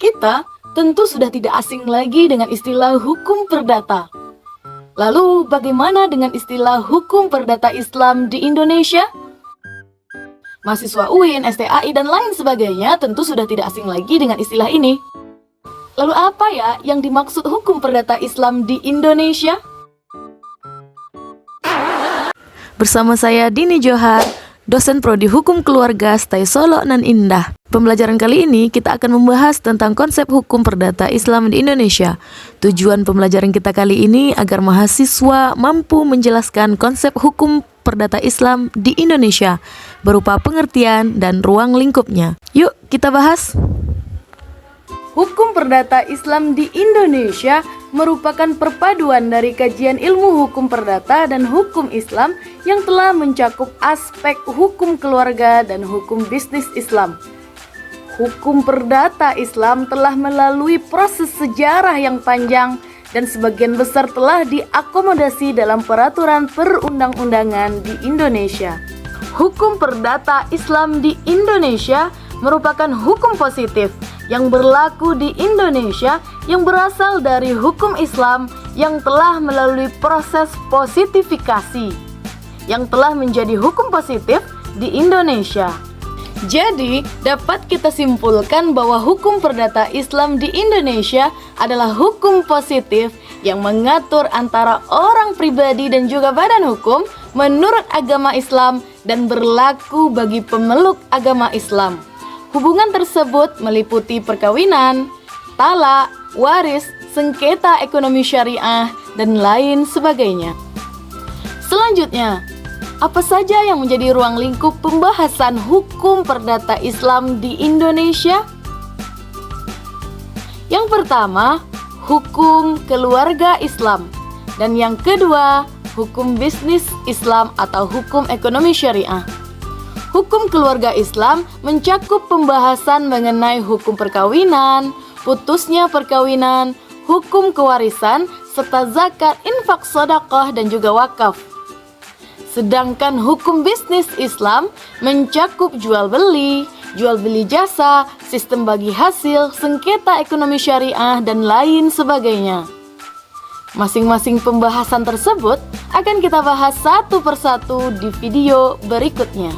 Kita tentu sudah tidak asing lagi dengan istilah hukum perdata. Lalu bagaimana dengan istilah hukum perdata Islam di Indonesia? Mahasiswa UIN, STAI, dan lain sebagainya tentu sudah tidak asing lagi dengan istilah ini. Lalu apa ya yang dimaksud hukum perdata Islam di Indonesia? Bersama saya Dini Johar, dosen Prodi Hukum Keluarga STAI Solo Nan Indah. Pembelajaran kali ini kita akan membahas tentang konsep hukum perdata Islam di Indonesia. Tujuan pembelajaran kita kali ini agar mahasiswa mampu menjelaskan konsep hukum perdata Islam di Indonesia berupa pengertian dan ruang lingkupnya. Yuk kita bahas. Hukum perdata Islam di Indonesia merupakan perpaduan dari kajian ilmu hukum perdata dan hukum Islam yang telah mencakup aspek hukum keluarga dan hukum bisnis Islam. Hukum perdata Islam telah melalui proses sejarah yang panjang dan sebagian besar telah diakomodasi dalam peraturan perundang-undangan di Indonesia. Hukum perdata Islam di Indonesia merupakan hukum positif yang berlaku di Indonesia yang berasal dari hukum Islam yang telah melalui proses positifikasi yang telah menjadi hukum positif di Indonesia. Jadi, dapat kita simpulkan bahwa hukum perdata Islam di Indonesia adalah hukum positif yang mengatur antara orang pribadi dan juga badan hukum menurut agama Islam dan berlaku bagi pemeluk agama Islam. Hubungan tersebut meliputi perkawinan, talak, waris, sengketa ekonomi syariah, dan lain sebagainya. Selanjutnya, apa saja yang menjadi ruang lingkup pembahasan hukum perdata Islam di Indonesia? Yang pertama, hukum keluarga Islam, dan yang kedua, hukum bisnis Islam atau hukum ekonomi syariah. Hukum keluarga Islam mencakup pembahasan mengenai hukum perkawinan, putusnya perkawinan, hukum kewarisan, serta zakat, infak, sedekah, dan juga wakaf. Sedangkan hukum bisnis Islam mencakup jual beli jasa, sistem bagi hasil, sengketa ekonomi syariah, dan lain sebagainya. Masing-masing pembahasan tersebut akan kita bahas satu persatu di video berikutnya.